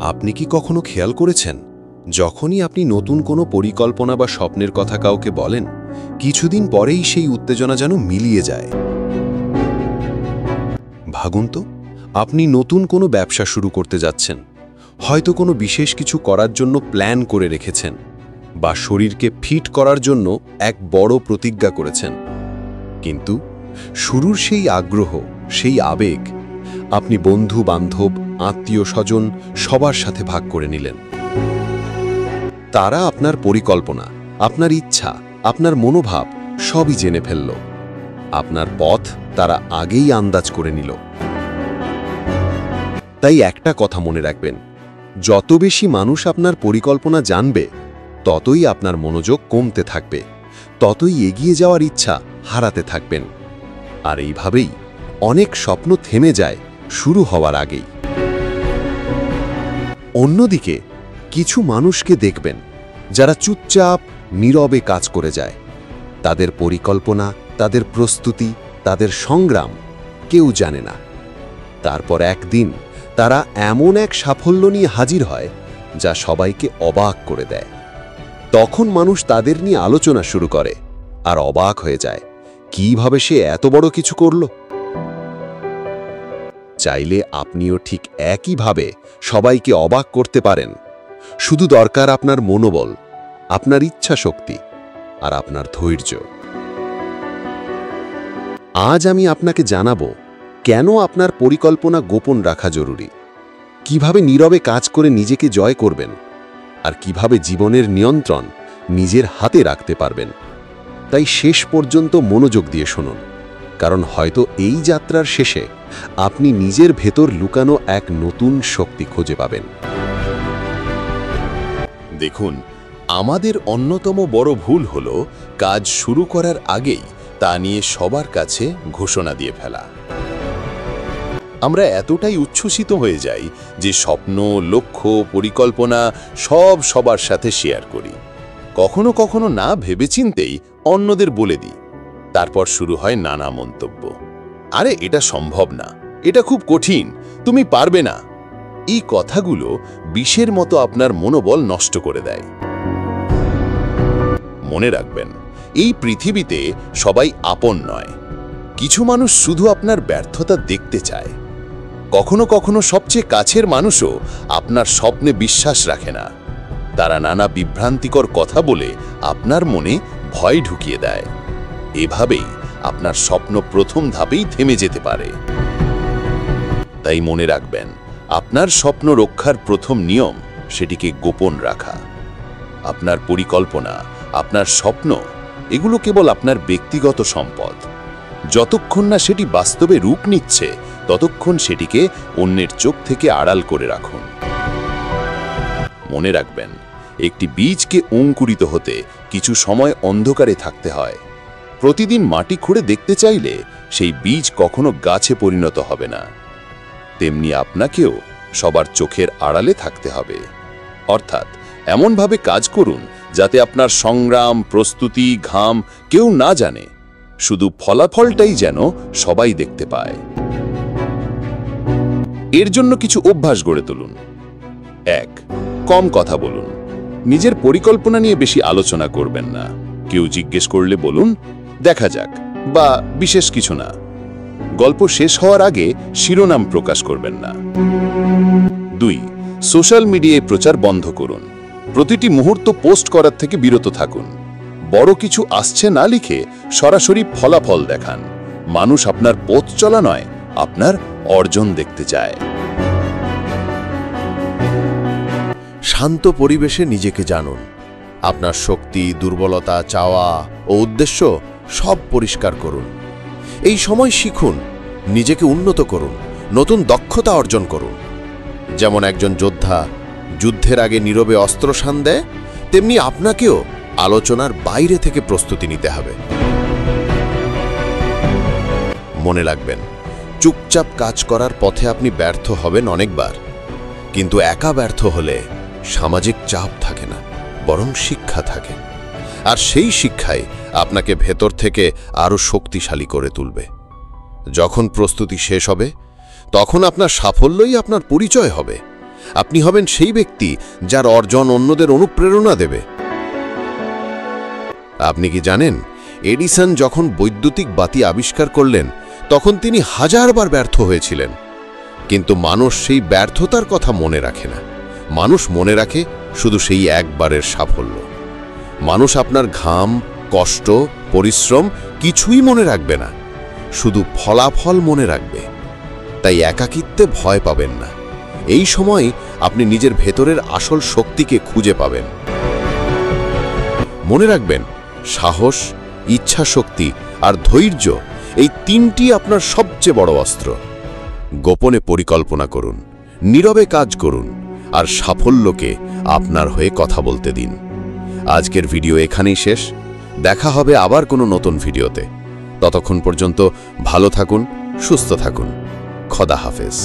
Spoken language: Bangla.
আপনি কি কখনো খেয়াল করেছেন, যখনই আপনি নতুন কোনো পরিকল্পনা বা স্বপ্নের কথা কাউকে বলেন, কিছুদিন পরেই সেই উত্তেজনা যেন মিলিয়ে যায়? ভাবুন তো, আপনি নতুন কোনো ব্যবসা শুরু করতে যাচ্ছেন, হয়তো কোনো বিশেষ কিছু করার জন্য প্ল্যান করে রেখেছেন, বা শরীরকে ফিট করার জন্য এক বড় প্রতিজ্ঞা করেছেন। কিন্তু শুরুর সেই আগ্রহ, সেই আবেগ আপনি বন্ধু বান্ধব, আত্মীয় স্বজন সবার সাথে ভাগ করে নিলেন। তারা আপনার পরিকল্পনা, আপনার ইচ্ছা, আপনার মনোভাব সবই জেনে ফেলল। আপনার পথ তারা আগেই আন্দাজ করে নিল। তাই একটা কথা মনে রাখবেন, যত বেশি মানুষ আপনার পরিকল্পনা জানবে, ততই আপনার মনোযোগ কমতে থাকবে, ততই এগিয়ে যাওয়ার ইচ্ছা হারাতে থাকবেন। আর এইভাবেই অনেক স্বপ্ন থেমে যায় শুরু হওয়ার আগেই। অন্যদিকে কিছু মানুষকে দেখবেন যারা চুপচাপ নীরবে কাজ করে যায়। তাদের পরিকল্পনা, তাদের প্রস্তুতি, তাদের সংগ্রাম কেউ জানে না। তারপর একদিন তারা এমন এক সাফল্য নিয়ে হাজির হয় যা সবাইকে অবাক করে দেয়। তখন মানুষ তাদের নিয়ে আলোচনা শুরু করে আর অবাক হয়ে যায়, কিভাবে সে এত বড় কিছু করল। চাইলে আপনিও ঠিক একইভাবে সবাইকে অবাক করতে পারেন। শুধু দরকার আপনার মনোবল, আপনার ইচ্ছা শক্তি আর আপনার ধৈর্য। আজ আমি আপনাকে জানাবো কেন আপনার পরিকল্পনা গোপন রাখা জরুরি, কিভাবে নীরবে কাজ করে নিজেকে জয় করবেন, আর কিভাবে জীবনের নিয়ন্ত্রণ নিজের হাতে রাখতে পারবেন। তাই শেষ পর্যন্ত মনোযোগ দিয়ে শুনুন, কারণ হয়তো এই যাত্রার শেষে আপনি নিজের ভেতর লুকানো এক নতুন শক্তি খুঁজে পাবেন। দেখুন, আমাদের অন্যতম বড় ভুল হলো কাজ শুরু করার আগেই তা নিয়ে সবার কাছে ঘোষণা দিয়ে ফেলা। আমরা এতটাই উচ্ছ্বসিত হয়ে যাই যে স্বপ্ন, লক্ষ্য, পরিকল্পনা সব সবার সাথে শেয়ার করি। কখনো কখনো না ভেবেচিন্তেই অন্যদের বলে দিই। তারপর শুরু হয় নানা মন্তব্য। আরে এটা সম্ভব না, এটা খুব কঠিন, তুমি পারবে না। এই কথাগুলো বিষের মতো আপনার মনোবল নষ্ট করে দেয়। মনে রাখবেন, এই পৃথিবীতে সবাই আপন নয়। কিছু মানুষ শুধু আপনার ব্যর্থতা দেখতে চায়। কখনো কখনো সবচেয়ে কাছের মানুষও আপনার স্বপ্নে বিশ্বাস রাখে না। তারা নানা বিভ্রান্তিকর কথা বলে আপনার মনে ভয় ঢুকিয়ে দেয়। এভাবেই আপনার স্বপ্ন প্রথম ধাপেই থেমে যেতে পারে। তাই মনে রাখবেন, আপনার স্বপ্ন রক্ষার প্রথম নিয়ম সেটিকে গোপন রাখা। আপনার পরিকল্পনা, আপনার স্বপ্ন এগুলো কেবল আপনার ব্যক্তিগত সম্পদ। যতক্ষণ না সেটি বাস্তবে রূপ নিচ্ছে, ততক্ষণ সেটিকে অন্যের চোখ থেকে আড়াল করে রাখুন। মনে রাখবেন, একটি বীজকে অঙ্কুরিত হতে কিছু সময় অন্ধকারে থাকতে হয়। প্রতিদিন মাটি খুঁড়ে দেখতে চাইলে সেই বীজ কখনো গাছে পরিণত হবে না। তেমনি আপনাকেও সবার চোখের আড়ালে থাকতে হবে। অর্থাৎ এমনভাবে কাজ করুন যাতে আপনার সংগ্রাম, প্রস্তুতি, ঘাম কেউ না জানে, শুধু ফলাফলটাই যেন সবাই দেখতে পায়। এর জন্য কিছু অভ্যাস গড়ে তুলুন। 1. কম কথা বলুন। নিজের পরিকল্পনা নিয়ে বেশি আলোচনা করবেন না। কেউ জিজ্ঞেস করলে বলুন, দেখা যাক, বা বিশেষ কিছু না। গল্প শেষ হওয়ার আগে শিরোনাম প্রকাশ করবেন না। 2. সোশ্যাল মিডিয়ায় প্রচার বন্ধ করুন। প্রতিটি মুহূর্ত পোস্ট করার থেকে বিরত থাকুন। বড় কিছু আসছে না লিখে সরাসরি ফলাফল দেখান। মানুষ আপনার পথ চলা নয়, আপনার অর্জন দেখতে চায়। শান্ত পরিবেশে নিজেকে জানুন। আপনার শক্তি, দুর্বলতা, চাওয়া ও উদ্দেশ্য সব পরিষ্কার করুন। এই সময় শিখুন, নিজেকে উন্নত করুন, নতুন দক্ষতা অর্জন করুন। যেমন একজন যোদ্ধা যুদ্ধের আগে নীরবে অস্ত্র শান দেয়, তেমনি আপনাকেও আলোচনার বাইরে থেকে প্রস্তুতি নিতে হবে। মনে রাখবেন, চুপচাপ কাজ করার পথে আপনি ব্যর্থ হবেন অনেকবার, কিন্তু একা ব্যর্থ হলে সামাজিক চাপ থাকে না, বরং শিক্ষা থাকে। আর সেই শিক্ষাই আপনাকে ভেতর থেকে আরও শক্তিশালী করে তুলবে। যখন প্রস্তুতি শেষ হবে, তখন আপনার সাফল্যই আপনার পরিচয় হবে। আপনি হবেন সেই ব্যক্তি যার অর্জন অন্যদের অনুপ্রেরণা দেবে। আপনি কি জানেন, এডিসন যখন বৈদ্যুতিক বাতি আবিষ্কার করলেন তখন তিনি হাজারবার ব্যর্থ হয়েছিলেন, কিন্তু মানুষ সেই ব্যর্থতার কথা মনে রাখে না। মানুষ মনে রাখে শুধু সেই একবারের সাফল্য। মানুষ আপনার ঘাম, কষ্ট, পরিশ্রম কিছুই মনে রাখবে না, শুধু ফলাফল মনে রাখবে। তাই একাকিত্বে ভয় পাবেন না। এই সময় আপনি নিজের ভেতরের আসল শক্তিকে খুঁজে পাবেন। মনে রাখবেন, সাহস, ইচ্ছাশক্তি আর ধৈর্য এই তিনটি আপনার সবচেয়ে বড় অস্ত্র। গোপনে পরিকল্পনা করুন, নীরবে কাজ করুন, আর সাফল্যকে আপনার হয়ে কথা বলতে দিন। আজকের ভিডিও এখানেই শেষ। দেখা হবে আবার কোনো নতুন ভিডিওতে। ততক্ষণ পর্যন্ত ভালো থাকুন, সুস্থ থাকুন। খোদা হাফেজ।